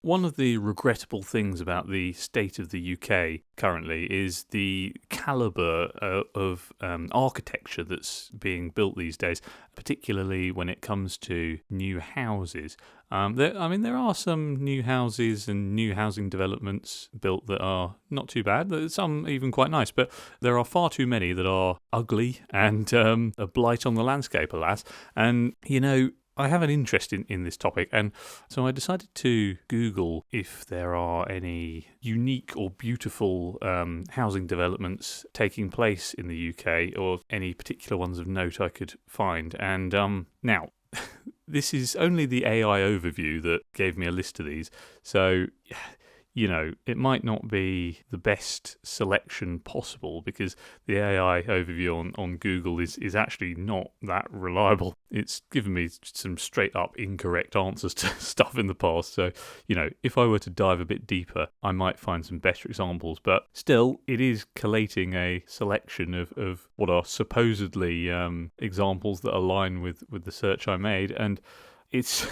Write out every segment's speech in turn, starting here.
One of the regrettable things about the state of the UK currently is the calibre of architecture that's being built these days, particularly when it comes to new houses. There are some new houses and new housing developments built that are not too bad. Some even quite nice, but there are far too many that are ugly and a blight on the landscape, alas. And, I have an interest in this topic, and so I decided to Google if there are any unique or beautiful housing developments taking place in the UK, or any particular ones of note I could find. And now, this is only the AI overview that gave me a list of these, so it might not be the best selection possible because the AI overview on Google is actually not that reliable. It's given me some straight up incorrect answers to stuff in the past. So, if I were to dive a bit deeper, I might find some better examples. But still, it is collating a selection of what are supposedly examples that align with the search I made. And it's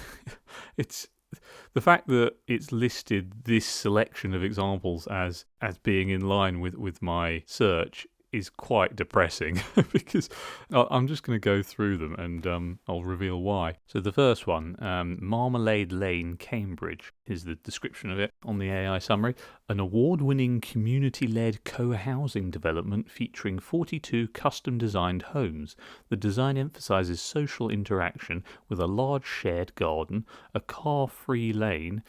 the fact that it's listed this selection of examples as being in line with my search is quite depressing because I'm just going to go through them and I'll reveal why. So the first one, Marmalade Lane, Cambridge, is the description of it on the AI summary. An award-winning community-led co-housing development featuring 42 custom-designed homes. The design emphasises social interaction with a large shared garden, a car-free lane,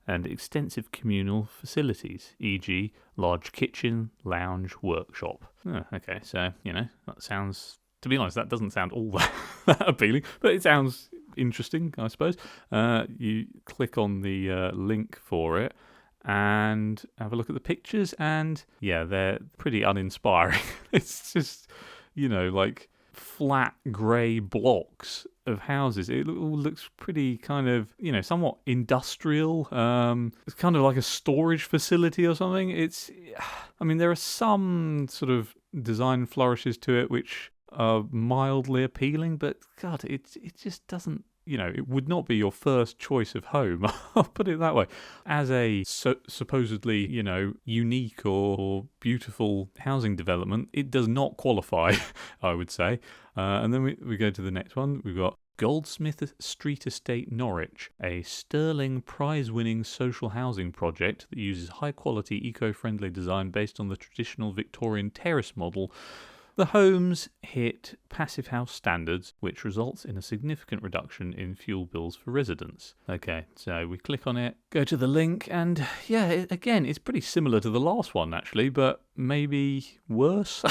and extensive communal facilities, e.g. large kitchen, lounge, workshop. Okay, so, that sounds, to be honest, that doesn't sound all that appealing, but it sounds interesting, I suppose. You click on the link for it and have a look at the pictures, and yeah, they're pretty uninspiring. It's just, like flat grey blocks of houses. It all looks pretty kind of, somewhat industrial. It's kind of like a storage facility or something. There are some sort of design flourishes to it which are mildly appealing, but God, it just doesn't, it would not be your first choice of home. I'll put it that way. As a supposedly, unique or beautiful housing development, it does not qualify, I would say. And then we go to the next one. We've got Goldsmith Street Estate, Norwich, a sterling prize-winning social housing project that uses high-quality, eco-friendly design based on the traditional Victorian terrace model. The homes hit Passive House standards, which results in a significant reduction in fuel bills for residents. Okay, so we click on it, go to the link, and yeah, again, it's pretty similar to the last one, actually, but maybe worse.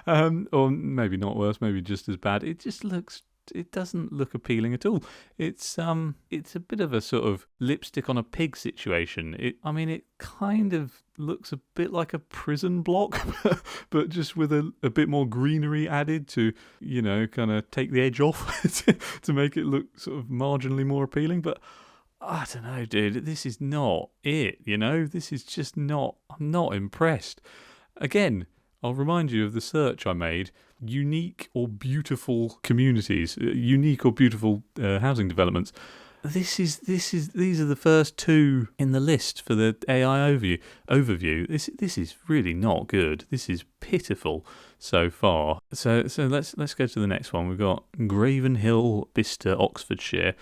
Or maybe not worse, maybe just as bad. It doesn't look appealing at all. It's a bit of a sort of lipstick on a pig situation. It kind of looks a bit like a prison block, but just with a bit more greenery added to, kind of take the edge off to make it look sort of marginally more appealing. But I don't know, dude, this is not it, This is just not, I'm not impressed. Again, I'll remind you of the search I made. Unique or beautiful communities, unique or beautiful housing developments. These are the first two in the list for the AI overview. This is really not good. This is pitiful so far. So let's go to the next one. We've got Graven Hill, Bicester, Oxfordshire,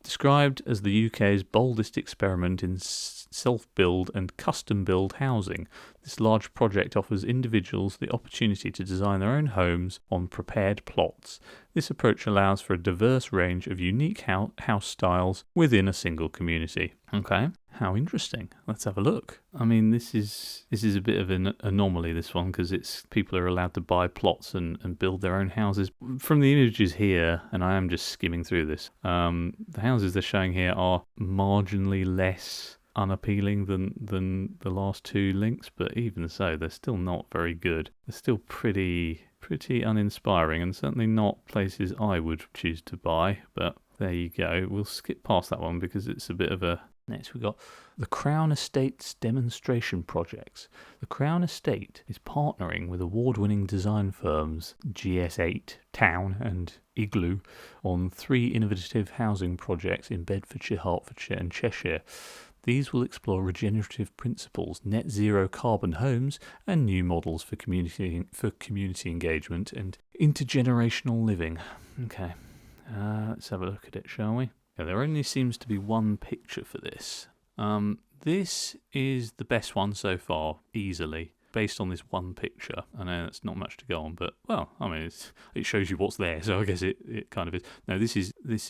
described as the UK's boldest experiment in self-build and custom-build housing. This large project offers individuals the opportunity to design their own homes on prepared plots. This approach allows for a diverse range of unique house styles within a single community. Okay, how interesting. Let's have a look. This is a bit of an anomaly, this one, because people are allowed to buy plots and build their own houses. From the images here, and I am just skimming through this, the houses they're showing here are marginally less unappealing than the last two links, but even so, they're still not very good. They're still pretty uninspiring, and certainly not places I would choose to buy, but there you go. We'll skip past that one because it's a bit of a... Next we've got the Crown Estate's demonstration projects. The Crown Estate is partnering with award-winning design firms GS8, Town and Igloo on 3 innovative housing projects in Bedfordshire, Hertfordshire and Cheshire. These will explore regenerative principles, net zero carbon homes, and new models for community engagement and intergenerational living. Okay, let's have a look at it, shall we? Yeah, there only seems to be one picture for this. This is the best one so far, easily, based on this one picture. I know that's not much to go on, but, well, I mean, it shows you what's there, so I guess it kind of is. No, this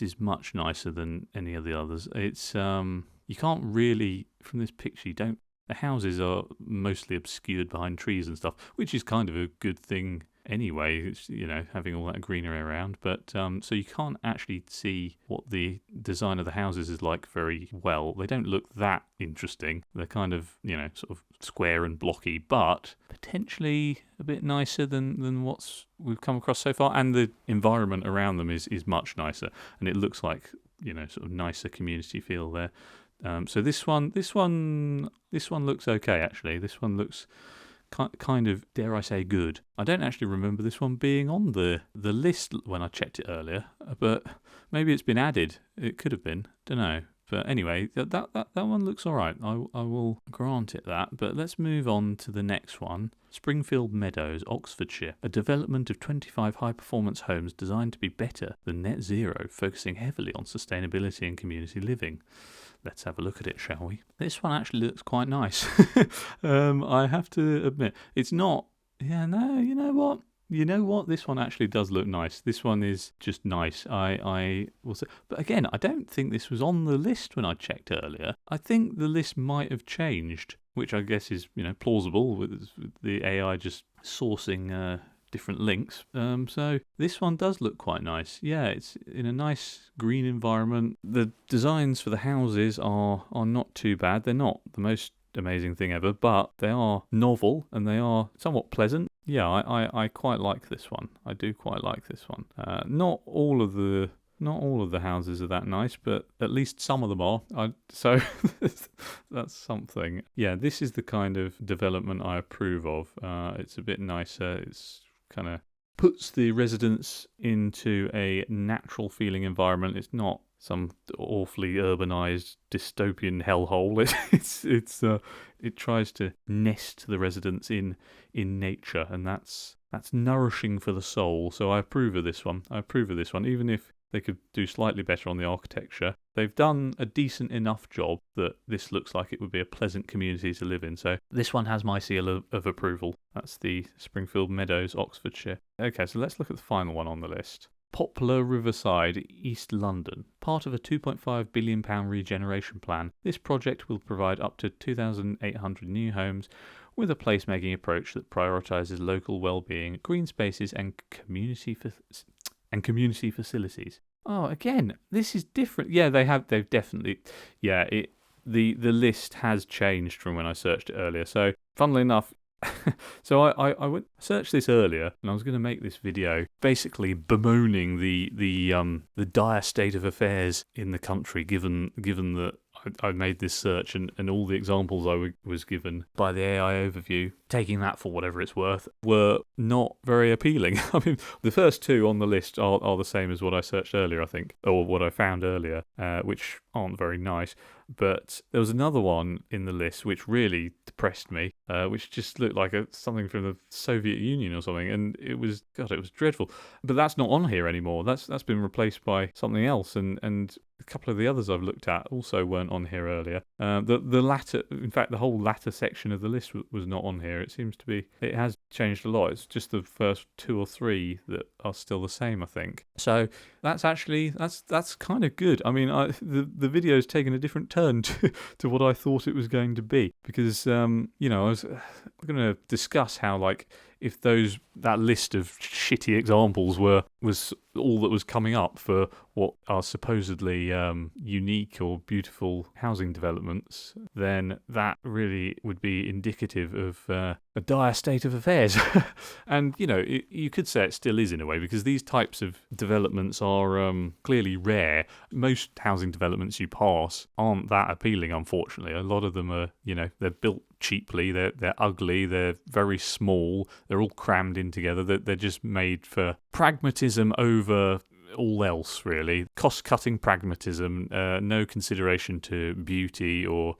is much nicer than any of the others. It's, you can't really, from this picture, the houses are mostly obscured behind trees and stuff, which is kind of a good thing anyway, it's, having all that greenery around. But so you can't actually see what the design of the houses is like very well. They don't look that interesting. They're kind of, sort of square and blocky, but potentially a bit nicer than what's we've come across so far. And the environment around them is much nicer, and it looks like, sort of nicer community feel there. So this one looks okay, actually. This one looks kind of, dare I say, good. I don't actually remember this one being on the list when I checked it earlier, but maybe it's been added. It could have been. Don't know. But anyway, that one looks all right. I will grant it that. But let's move on to the next one. Springfield Meadows, Oxfordshire. A development of 25 high-performance homes designed to be better than net zero, focusing heavily on sustainability and community living. Let's have a look at it, shall we? This one actually looks quite nice. I have to admit, it's not... Yeah, no, you know what? This one actually does look nice. This one is just nice. I will say, but again, I don't think this was on the list when I checked earlier. I think the list might have changed, which I guess is plausible with the AI just sourcing different links. So this one does look quite nice. Yeah, it's in a nice green environment. The designs for the houses are not too bad. They're not the most amazing thing ever, but they are novel and they are somewhat pleasant. Yeah, I quite like this one. I do quite like this one. Not all of the houses are that nice, but at least some of them are. So that's something. Yeah, this is the kind of development I approve of. It's a bit nicer. It's kind of puts the residents into a natural feeling environment. It's not some awfully urbanized dystopian hellhole. It tries to nest the residents in nature, and that's nourishing for the soul. So I approve of this one. Even if they could do slightly better on the architecture. They've done a decent enough job that this looks like it would be a pleasant community to live in. So this one has my seal of approval. That's the Springfield Meadows, Oxfordshire. Okay, so let's look at the final one on the list. Poplar Riverside, East London. Part of a £2.5 billion regeneration plan, this project will provide up to 2,800 new homes with a placemaking approach that prioritises local well-being, green spaces and community facilities. Oh, again, this is different. Yeah, they've definitely, yeah, the list has changed from when I searched it earlier. So, funnily enough, so I went searched this earlier, and I was going to make this video basically bemoaning the dire state of affairs in the country, given that I made this search and all the examples I was given by the AI overview, taking that for whatever it's worth, were not very appealing. I mean, the first two on the list are the same as what I searched earlier, I think, or what I found earlier, which aren't very nice. But there was another one in the list which really depressed me, which just looked like something from the Soviet Union or something, and it was dreadful. But that's not on here anymore. That's been replaced by something else, and a couple of the others I've looked at also weren't on here earlier. The latter, in fact, the whole latter section of the list was not on here. It seems to be, it has changed a lot. It's just the first two or three that are still the same, I think. So that's kind of good. I mean, the video's taken a different turn to what I thought it was going to be, because I was going to discuss how, like, if that list of shitty examples was all that was coming up for what are supposedly unique or beautiful housing developments, then that really would be indicative of a dire state of affairs. And, you could say it still is in a way, because these types of developments are clearly rare. Most housing developments you pass aren't that appealing, unfortunately. A lot of them are, they're built cheaply, they're ugly, they're very small, they're all crammed in together, they're just made for pragmatism over all else, really. Cost-cutting pragmatism, no consideration to beauty or,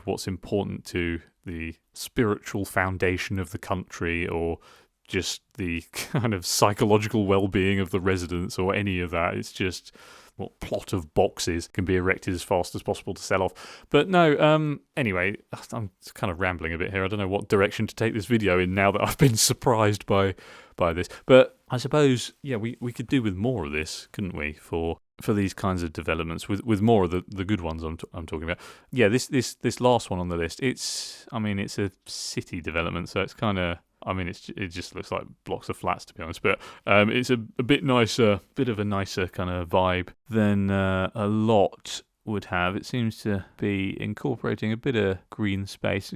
what's important to the spiritual foundation of the country or just the kind of psychological well-being of the residents or any of that. It's just what plot of boxes can be erected as fast as possible to sell off. But no, anyway, I'm kind of rambling a bit here. I don't know what direction to take this video in now that I've been surprised by this. But I suppose, we could do with more of this, couldn't we, for these kinds of developments, with more of the good ones I'm talking about. Yeah, this last one on the list, it's a city development, so it's kind of, it just looks like blocks of flats, to be honest. But it's a bit nicer, bit of a nicer kind of vibe than a lot would have. It seems to be incorporating a bit of green space.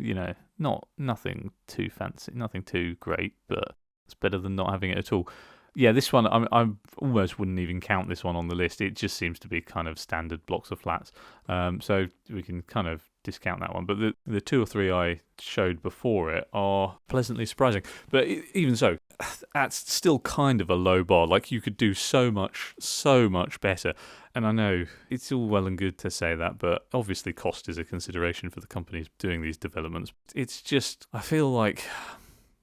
Nothing too fancy, nothing too great, but it's better than not having it at all. Yeah, this one, I almost wouldn't even count this one on the list. It just seems to be kind of standard blocks of flats. So we can kind of discount that one. But the two or three I showed before it are pleasantly surprising. But even so, that's still kind of a low bar. Like, you could do so much better. And I know it's all well and good to say that, but obviously cost is a consideration for the companies doing these developments. It's just, I feel like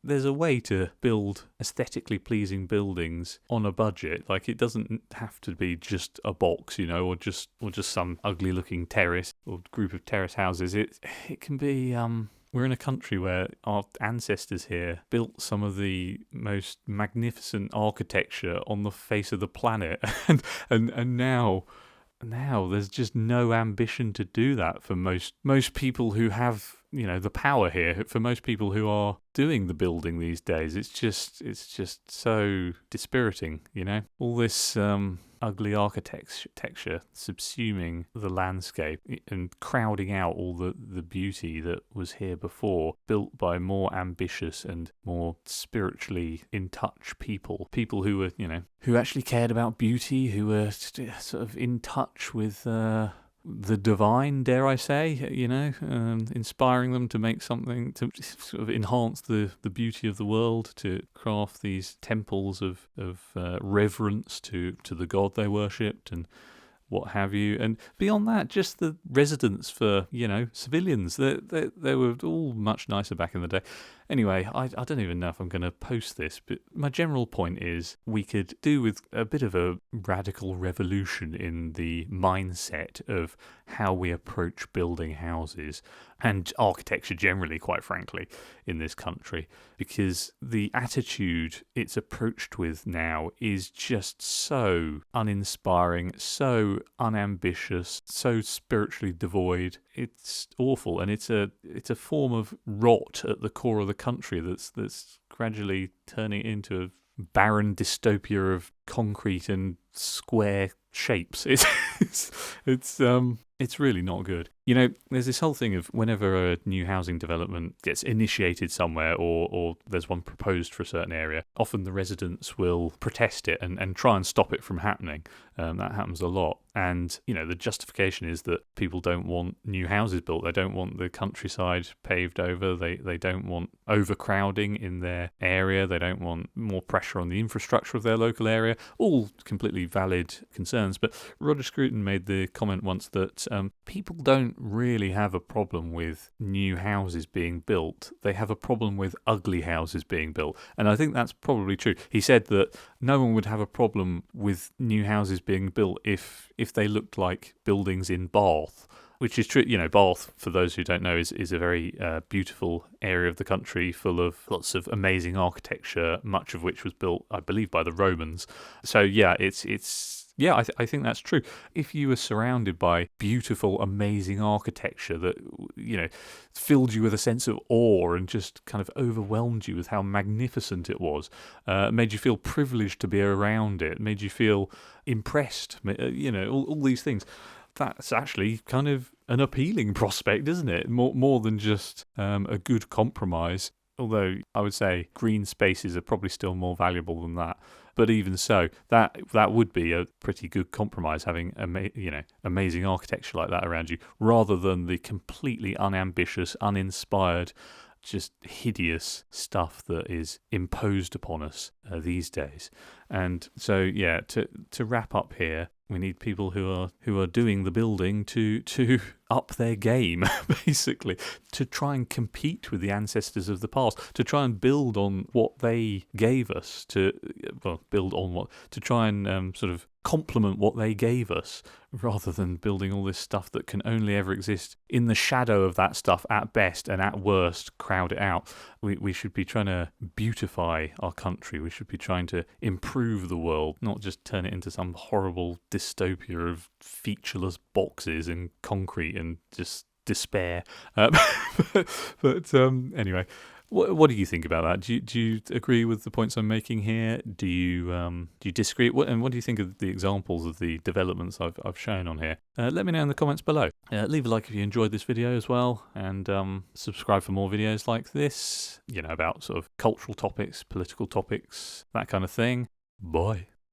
there's a way to build aesthetically pleasing buildings on a budget. Like, it doesn't have to be just a box, or just some ugly looking terrace or group of terrace houses. It can be we're in a country where our ancestors here built some of the most magnificent architecture on the face of the planet, and now there's just no ambition to do that for most people who have the power here. For most people who are doing the building these days, it's just so dispiriting. All this ugly architecture subsuming the landscape and crowding out all the beauty that was here before, built by more ambitious and more spiritually in touch people who were who actually cared about beauty, who were sort of in touch with the divine, dare I say, inspiring them to make something, to sort of enhance the beauty of the world, to craft these temples of reverence to the god they worshipped and what have you. And beyond that, just the residents for, civilians. They were all much nicer back in the day. Anyway, I don't even know if I'm going to post this, but my general point is we could do with a bit of a radical revolution in the mindset of how we approach building houses and architecture generally, quite frankly, in this country, because the attitude it's approached with now is just so uninspiring, so unambitious, so spiritually devoid. It's awful, and it's a form of rot at the core of the country that's gradually turning into a barren dystopia of concrete and square shapes. It's really not good. There's this whole thing of whenever a new housing development gets initiated somewhere or there's one proposed for a certain area, often the residents will protest it and try and stop it from happening. That happens a lot. And, the justification is that people don't want new houses built. They don't want the countryside paved over. They don't want overcrowding in their area. They don't want more pressure on the infrastructure of their local area. All completely valid concerns. But Roger Scruton made the comment once that people don't really have a problem with new houses being built. They have a problem with ugly houses being built. And I think that's probably true. He said that no one would have a problem with new houses being built if they looked like buildings in Bath, which is true. Bath, for those who don't know, is a very beautiful area of the country full of lots of amazing architecture, much of which was built, I believe, by the Romans. So yeah, I think that's true. If you were surrounded by beautiful, amazing architecture that, filled you with a sense of awe and just kind of overwhelmed you with how magnificent it was, made you feel privileged to be around it, made you feel impressed, all these things, that's actually kind of an appealing prospect, isn't it? More than just a good compromise. Although I would say green spaces are probably still more valuable than that. But even so, that would be a pretty good compromise, having amazing architecture like that around you, rather than the completely unambitious, uninspired, just hideous stuff that is imposed upon us these days. And so, yeah, to wrap up here, we need people who are doing the building to up their game, basically, to try and compete with the ancestors of the past, to try and build on what they gave us, to try and sort of complement what they gave us, rather than building all this stuff that can only ever exist in the shadow of that stuff at best, and at worst crowd it out. We should be trying to beautify our country. We should be trying to improve the world, not just turn it into some horrible dystopia of featureless boxes and concrete and just despair. But anyway, what do you think about that? Do you agree with the points I'm making here? Do you disagree? And what do you think of the examples of the developments I've shown on here? Let me know in the comments below. Leave a like if you enjoyed this video as well, and subscribe for more videos like this, about sort of cultural topics, political topics, that kind of thing. Bye.